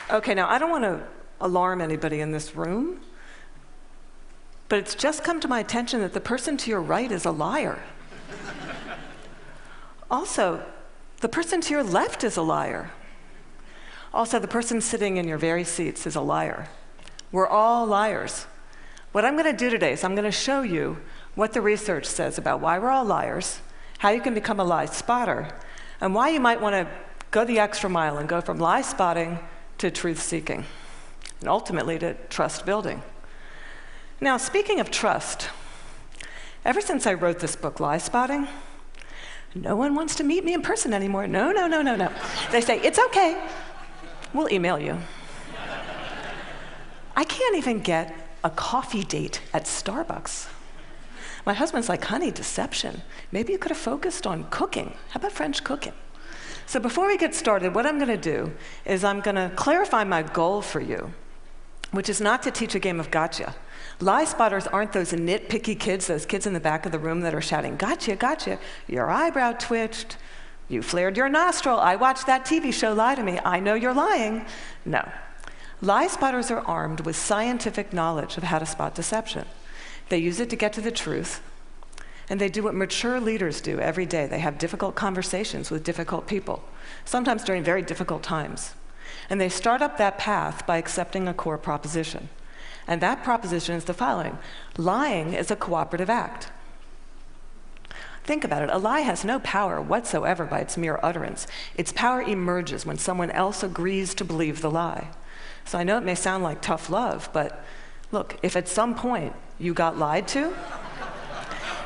Okay, now I don't want to alarm anybody in this room, but it's just come to my attention that the person to your right is a liar. Also, the person to your left is a liar. Also, the person sitting in your very seats is a liar. We're all liars. What I'm going to do today is I'm going to show you what the research says about why we're all liars, how you can become a lie spotter, and why you might want to go the extra mile and go from lie spotting to truth seeking, and ultimately to trust building. Now, speaking of trust, ever since I wrote this book, Liespotting, no one wants to meet me in person anymore. No. They say, it's okay, we'll email you. I can't even get a coffee date at Starbucks. My husband's like, honey, deception. Maybe you could have focused on cooking. How about French cooking? So before we get started, what I'm going to do is I'm going to clarify my goal for you, which is not to teach a game of gotcha. Lie spotters aren't those nitpicky kids, those kids in the back of the room that are shouting, gotcha, gotcha, your eyebrow twitched, you flared your nostril, I watched that TV show, lie to me, I know you're lying. No. Lie spotters are armed with scientific knowledge of how to spot deception. They use it to get to the truth. And they do what mature leaders do every day. They have difficult conversations with difficult people, sometimes during very difficult times. And they start up that path by accepting a core proposition. And that proposition is the following: lying is a cooperative act. Think about it. A lie has no power whatsoever by its mere utterance. Its power emerges when someone else agrees to believe the lie. So I know it may sound like tough love, but look, if at some point you got lied to,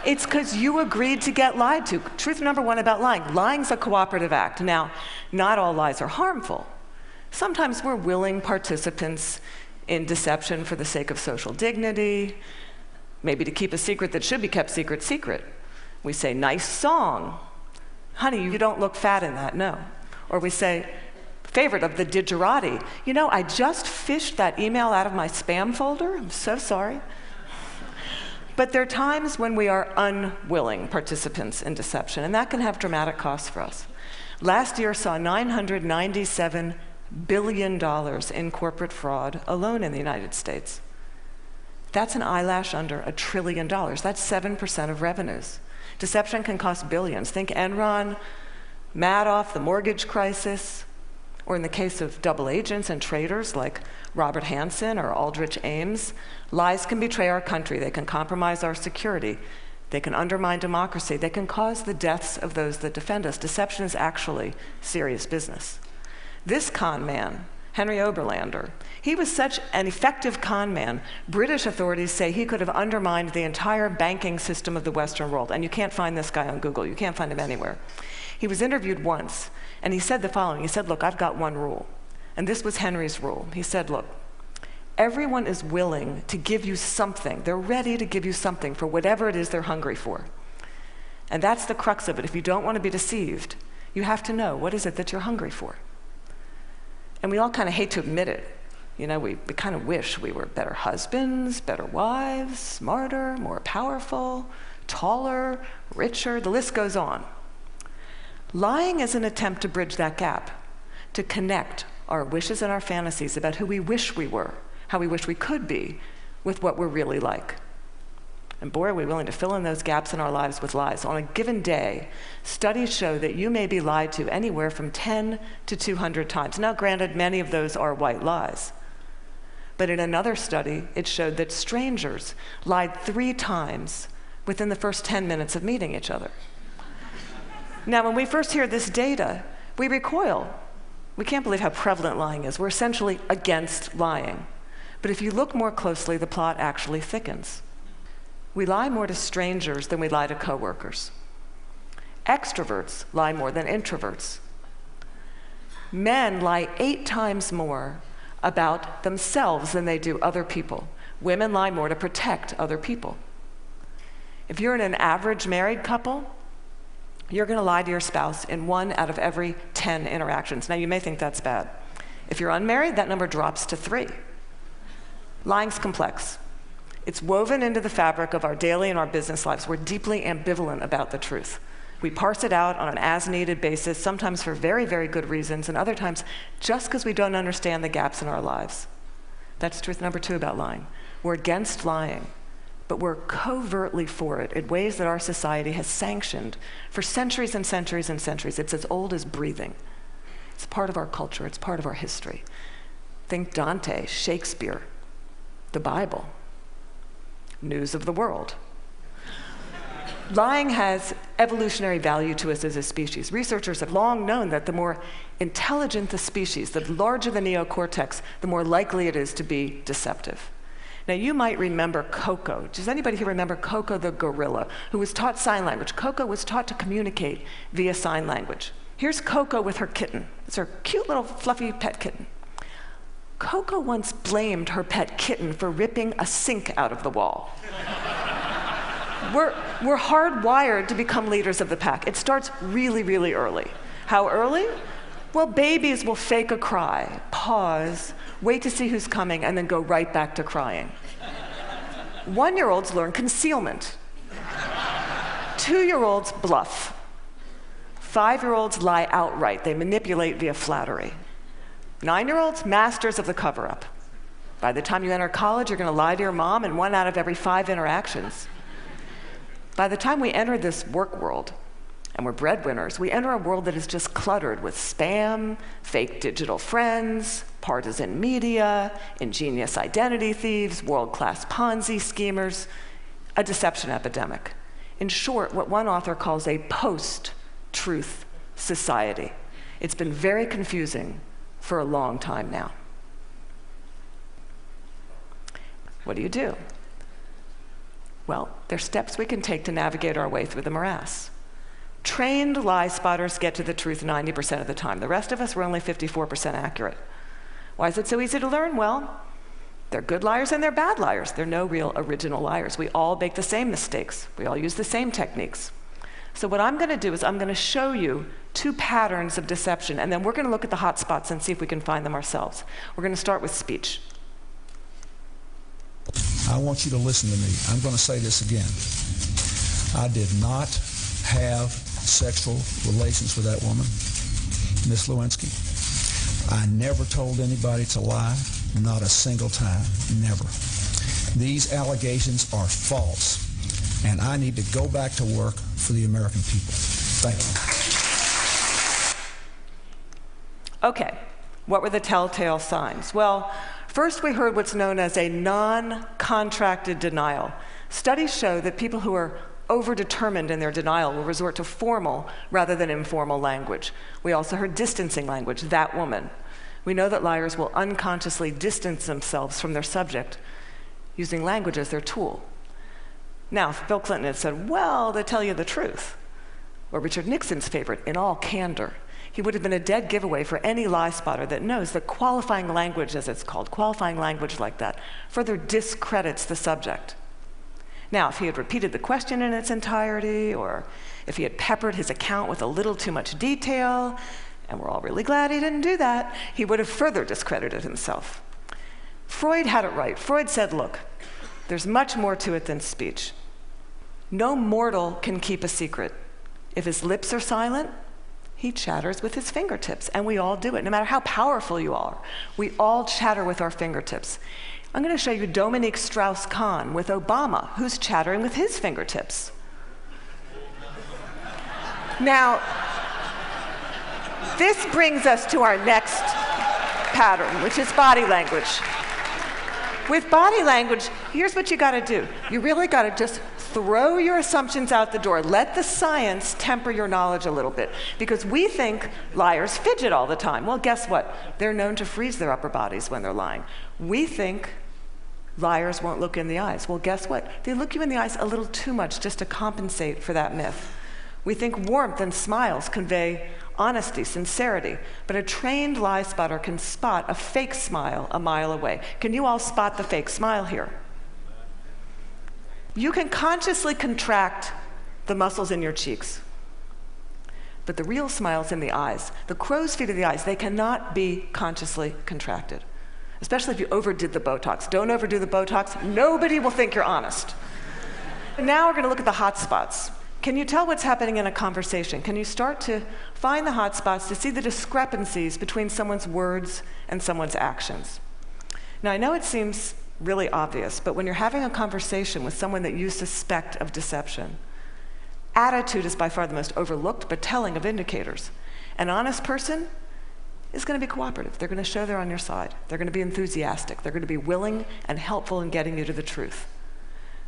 it's because you agreed to get lied to. Truth number one about lying. Lying's a cooperative act. Now, not all lies are harmful. Sometimes we're willing participants in deception for the sake of social dignity, maybe to keep a secret that should be kept secret. We say, nice song. Honey, you don't look fat in that, no. Or we say, favorite of the digerati. You know, I just fished that email out of my spam folder. I'm so sorry. But there are times when we are unwilling participants in deception, and that can have dramatic costs for us. Last year saw $997 billion in corporate fraud alone in the United States. That's an eyelash under $1 trillion. That's 7% of revenues. Deception can cost billions. Think Enron, Madoff, the mortgage crisis, or in the case of double agents and traitors like Robert Hansen or Aldrich Ames, lies can betray our country. They can compromise our security. They can undermine democracy. They can cause the deaths of those that defend us. Deception is actually serious business. This con man, Henry Oberlander, he was such an effective con man, British authorities say he could have undermined the entire banking system of the Western world. And you can't find this guy on Google. You can't find him anywhere. He was interviewed once, and he said the following. He said, look, I've got one rule. And this was Henry's rule. He said, look, everyone is willing to give you something. They're ready to give you something for whatever it is they're hungry for. And that's the crux of it. If you don't want to be deceived, you have to know, what is it that you're hungry for? And we all kind of hate to admit it. You know, we kind of wish we were better husbands, better wives, smarter, more powerful, taller, richer, the list goes on. Lying is an attempt to bridge that gap, to connect our wishes and our fantasies about who we wish we were, how we wish we could be, with what we're really like. And boy, are we willing to fill in those gaps in our lives with lies. On a given day, studies show that you may be lied to anywhere from 10 to 200 times. Now, granted, many of those are white lies. But in another study, it showed that strangers lied 3 times within the first 10 minutes of meeting each other. Now, when we first hear this data, we recoil. We can't believe how prevalent lying is. We're essentially against lying. But if you look more closely, the plot actually thickens. We lie more to strangers than we lie to coworkers. Extroverts lie more than introverts. Men lie 8 times more about themselves than they do other people. Women lie more to protect other people. If you're in an average married couple, you're going to lie to your spouse in 1 out of every 10 interactions. Now, you may think that's bad. If you're unmarried, that number drops to 3. Lying's complex. It's woven into the fabric of our daily and our business lives. We're deeply ambivalent about the truth. We parse it out on an as-needed basis, sometimes for very, very good reasons, and other times just because we don't understand the gaps in our lives. That's truth number 2 about lying. We're against lying, but we're covertly for it in ways that our society has sanctioned for centuries and centuries and centuries. It's as old as breathing. It's part of our culture. It's part of our history. Think Dante, Shakespeare, the Bible, news of the world. Lying has evolutionary value to us as a species. Researchers have long known that the more intelligent the species, the larger the neocortex, the more likely it is to be deceptive. Now, you might remember Coco. Does anybody here remember Coco the gorilla, who was taught sign language? Coco was taught to communicate via sign language. Here's Coco with her kitten. It's her cute little fluffy pet kitten. Coco once blamed her pet kitten for ripping a sink out of the wall. We're hardwired to become leaders of the pack. It starts really, really early. How early? Well, babies will fake a cry, pause, wait to see who's coming, and then go right back to crying. 1-year-olds learn concealment. 2-year-olds bluff. 5-year-olds lie outright. They manipulate via flattery. 9-year-olds, masters of the cover-up. By the time you enter college, you're going to lie to your mom in 1 out of every 5 interactions. By the time we enter this work world, and we're breadwinners, we enter a world that is just cluttered with spam, fake digital friends, partisan media, ingenious identity thieves, world-class Ponzi schemers, a deception epidemic. In short, what one author calls a post-truth society. It's been very confusing for a long time now. What do? Well, there's steps we can take to navigate our way through the morass. Trained lie spotters get to the truth 90% of the time. The rest of us, we're only 54% accurate. Why is it so easy to learn? Well, they're good liars and they're bad liars. They're no real original liars. We all make the same mistakes. We all use the same techniques. So what I'm going to do is I'm going to show you 2 patterns of deception, and then we're going to look at the hot spots and see if we can find them ourselves. We're going to start with speech. I want you to listen to me. I'm going to say this again. I did not have sexual relations with that woman, Miss Lewinsky. I never told anybody to lie, not a single time, never. These allegations are false, and I need to go back to work for the American people. Thank you. Okay, what were the telltale signs? Well, first we heard what's known as a non-contracted denial. Studies show that people who are overdetermined in their denial will resort to formal rather than informal language. We also heard distancing language, that woman. We know that liars will unconsciously distance themselves from their subject using language as their tool. Now, if Bill Clinton had said, well, to tell you the truth, or Richard Nixon's favorite, in all candor, he would have been a dead giveaway for any lie spotter that knows that qualifying language, as it's called, qualifying language like that, further discredits the subject. Now, if he had repeated the question in its entirety, or if he had peppered his account with a little too much detail, and we're all really glad he didn't do that, he would have further discredited himself. Freud had it right. Freud said, look, there's much more to it than speech. No mortal can keep a secret. If his lips are silent, he chatters with his fingertips, and we all do it. No matter how powerful you are, we all chatter with our fingertips. I'm going to show you Dominique Strauss-Kahn with Obama, who's chattering with his fingertips. Now, this brings us to our next pattern, which is body language. With body language, here's what you got to do. You really got to just throw your assumptions out the door. Let the science temper your knowledge a little bit. Because we think liars fidget all the time. Well, guess what? They're known to freeze their upper bodies when they're lying. We think liars won't look in the eyes. Well, guess what? They look you in the eyes a little too much just to compensate for that myth. We think warmth and smiles convey honesty, sincerity, but a trained lie spotter can spot a fake smile a mile away. Can you all spot the fake smile here? You can consciously contract the muscles in your cheeks. But the real smile is in the eyes. The crow's feet of the eyes, they cannot be consciously contracted, especially if you overdid the Botox. Don't overdo the Botox. Nobody will think you're honest. Now we're going to look at the hot spots. Can you tell what's happening in a conversation? Can you start to find the hot spots to see the discrepancies between someone's words and someone's actions? Now, I know it seems really obvious, but when you're having a conversation with someone that you suspect of deception, attitude is by far the most overlooked but telling of indicators. An honest person is going to be cooperative. They're going to show they're on your side. They're going to be enthusiastic. They're going to be willing and helpful in getting you to the truth.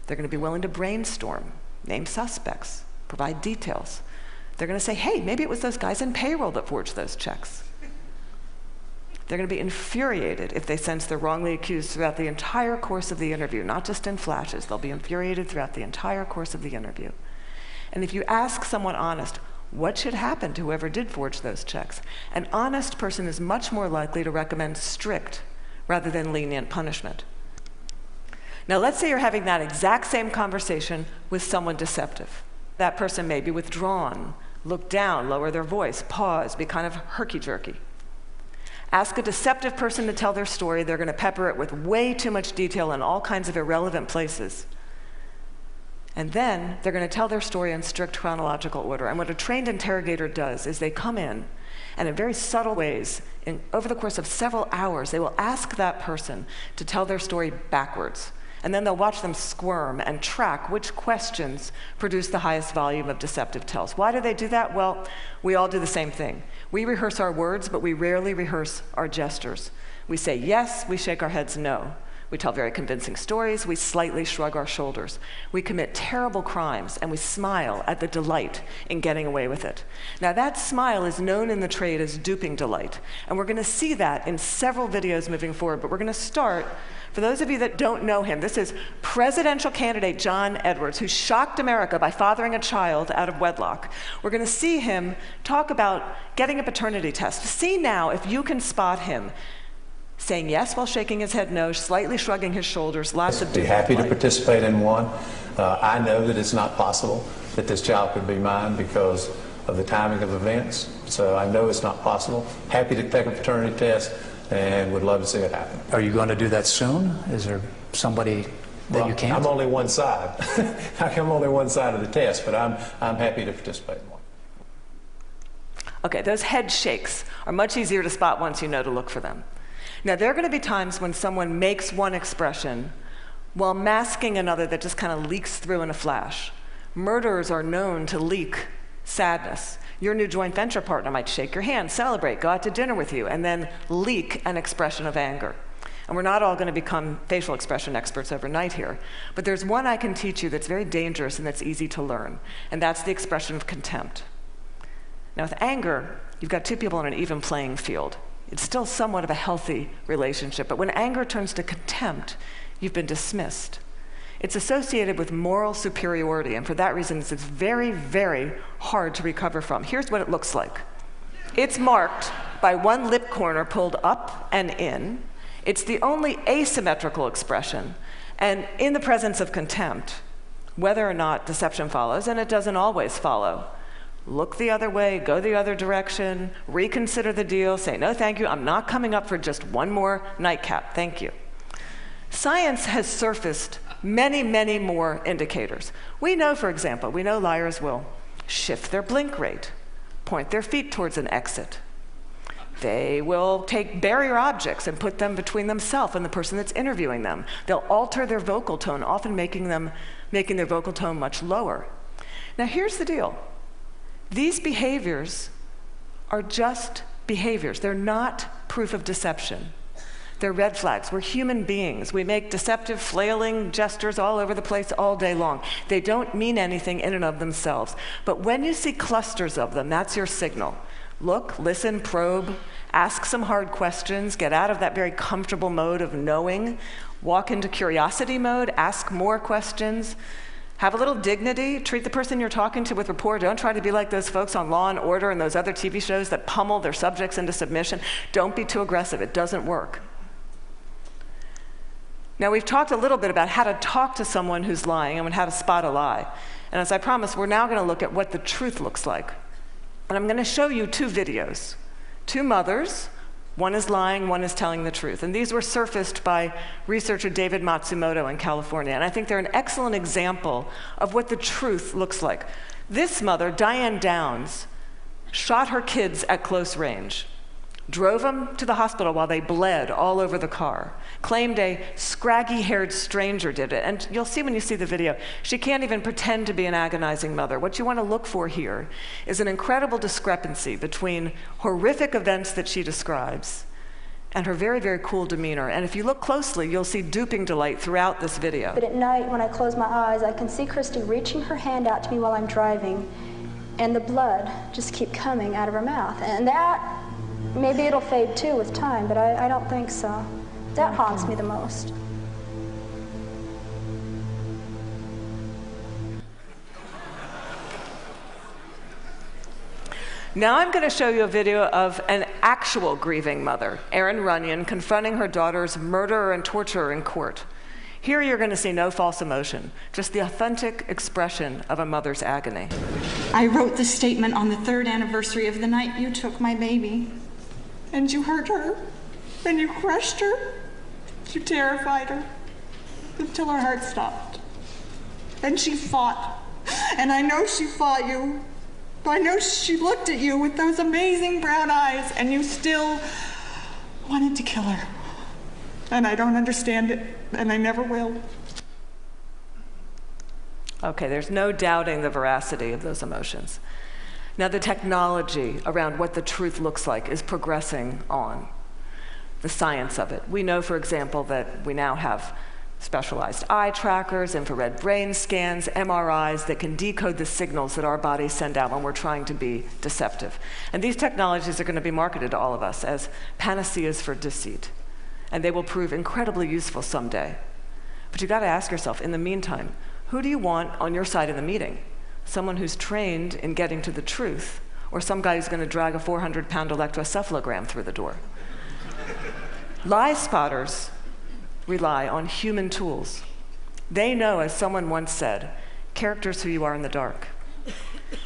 They're going to be willing to brainstorm, name suspects, provide details. They're going to say, hey, maybe it was those guys in payroll that forged those checks. They're going to be infuriated if they sense they're wrongly accused throughout the entire course of the interview, not just in flashes. They'll be infuriated throughout the entire course of the interview. And if you ask someone honest, what should happen to whoever did forge those checks? An honest person is much more likely to recommend strict rather than lenient punishment. Now, let's say you're having that exact same conversation with someone deceptive. That person may be withdrawn, look down, lower their voice, pause, be kind of herky-jerky. Ask a deceptive person to tell their story. They're going to pepper it with way too much detail in all kinds of irrelevant places. And then they're going to tell their story in strict chronological order. And what a trained interrogator does is they come in, and in very subtle ways, over the course of several hours, they will ask that person to tell their story backwards. And then they'll watch them squirm and track which questions produce the highest volume of deceptive tells. Why do they do that? Well, we all do the same thing. We rehearse our words, but we rarely rehearse our gestures. We say yes, we shake our heads no. We tell very convincing stories, we slightly shrug our shoulders. We commit terrible crimes, and we smile at the delight in getting away with it. Now, that smile is known in the trade as duping delight, and we're going to see that in several videos moving forward, but we're going to start, for those of you that don't know him, this is presidential candidate John Edwards, who shocked America by fathering a child out of wedlock. We're going to see him talk about getting a paternity test. See now if you can spot him saying yes while shaking his head no, slightly shrugging his shoulders, lots of I'd be happy to participate in one. I know that it's not possible that this child could be mine because of the timing of events, so I know it's not possible. Happy to take a paternity test and would love to see it happen. Are you going to do that soon? Is there somebody that you can't? I'm only one side. I'm only one side of the test, but I'm happy to participate in one. Okay, those head shakes are much easier to spot once you know to look for them. Now, there are going to be times when someone makes one expression while masking another that just kind of leaks through in a flash. Murderers are known to leak sadness. Your new joint venture partner might shake your hand, celebrate, go out to dinner with you, and then leak an expression of anger. And we're not all going to become facial expression experts overnight here, but there's one I can teach you that's very dangerous and that's easy to learn, and that's the expression of contempt. Now, with anger, you've got two people on an even playing field. It's still somewhat of a healthy relationship, but when anger turns to contempt, you've been dismissed. It's associated with moral superiority, and for that reason, it's very, very hard to recover from. Here's what it looks like. It's marked by one lip corner pulled up and in. It's the only asymmetrical expression, and in the presence of contempt, whether or not deception follows, and it doesn't always follow, look the other way, go the other direction, reconsider the deal, say, no, thank you, I'm not coming up for just one more nightcap, thank you. Science has surfaced many, many more indicators. We know, for example, liars will shift their blink rate, point their feet towards an exit. They will take barrier objects and put them between themselves and the person that's interviewing them. They'll alter their vocal tone, often making their vocal tone much lower. Now, here's the deal. These behaviors are just behaviors. They're not proof of deception. They're red flags. We're human beings. We make deceptive, flailing gestures all over the place all day long. They don't mean anything in and of themselves. But when you see clusters of them, that's your signal. Look, listen, probe, ask some hard questions, get out of that very comfortable mode of knowing, walk into curiosity mode, ask more questions. Have a little dignity. Treat the person you're talking to with rapport. Don't try to be like those folks on Law and Order and those other TV shows that pummel their subjects into submission. Don't be too aggressive. It doesn't work. Now, we've talked a little bit about how to talk to someone who's lying and how to spot a lie. And as I promised, we're now going to look at what the truth looks like. And I'm going to show you two videos. Two mothers, one is lying, one is telling the truth. And these were surfaced by researcher David Matsumoto in California. And I think they're an excellent example of what the truth looks like. This mother, Diane Downs, shot her kids at close range, drove them to the hospital while they bled all over the car, claimed a scraggy-haired stranger did it. And you'll see when you see the video, she can't even pretend to be an agonizing mother. What you want to look for here is an incredible discrepancy between horrific events that she describes and her very, very cool demeanor. And if you look closely, you'll see duping delight throughout this video. But at night, when I close my eyes, I can see Christy reaching her hand out to me while I'm driving, and the blood just keep coming out of her mouth. And that, maybe it'll fade too with time, but I don't think so. That haunts me the most. Now I'm going to show you a video of an actual grieving mother, Erin Runyon, confronting her daughter's murderer and torturer in court. Here you're going to see no false emotion, just the authentic expression of a mother's agony. I wrote the statement on the 3rd anniversary of the night you took my baby. And you hurt her, and you crushed her, you terrified her, until her heart stopped. And she fought, and I know she fought you. I know she looked at you with those amazing brown eyes, and you still wanted to kill her. And I don't understand it, and I never will. Okay, there's no doubting the veracity of those emotions. Now, the technology around what the truth looks like is progressing on, the science of it. We know, for example, that we now have specialized eye trackers, infrared brain scans, MRIs that can decode the signals that our bodies send out when we're trying to be deceptive. And these technologies are going to be marketed to all of us as panaceas for deceit. And they will prove incredibly useful someday. But you've got to ask yourself, in the meantime, who do you want on your side of the meeting? Someone who's trained in getting to the truth, or some guy who's going to drag a 400-pound electroencephalogram through the door? Lie spotters rely on human tools. They know, as someone once said, character's who you are in the dark.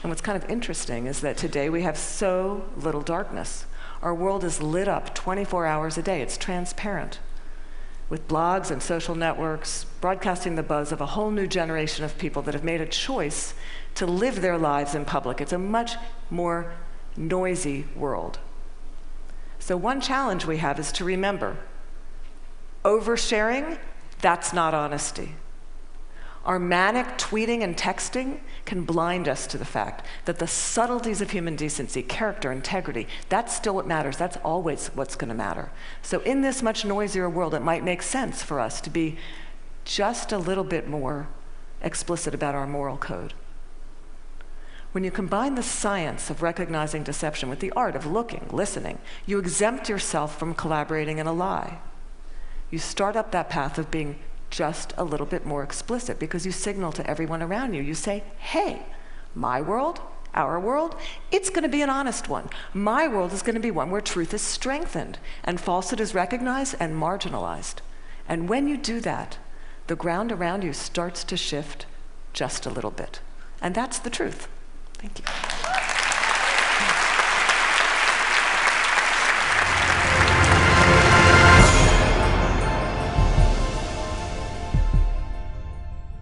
And what's kind of interesting is that today we have so little darkness. Our world is lit up 24 hours a day. It's transparent, with blogs and social networks broadcasting the buzz of a whole new generation of people that have made a choice to live their lives in public. It's a much more noisy world. So one challenge we have is to remember, oversharing, that's not honesty. Our manic tweeting and texting can blind us to the fact that the subtleties of human decency, character, integrity, that's still what matters. That's always what's going to matter. So in this much noisier world, it might make sense for us to be just a little bit more explicit about our moral code. When you combine the science of recognizing deception with the art of looking, listening, you exempt yourself from collaborating in a lie. You start up that path of being just a little bit more explicit because you signal to everyone around you. You say, hey, my world, our world, it's going to be an honest one. My world is going to be one where truth is strengthened and falsehood is recognized and marginalized. And when you do that, the ground around you starts to shift just a little bit. And that's the truth. Thank you.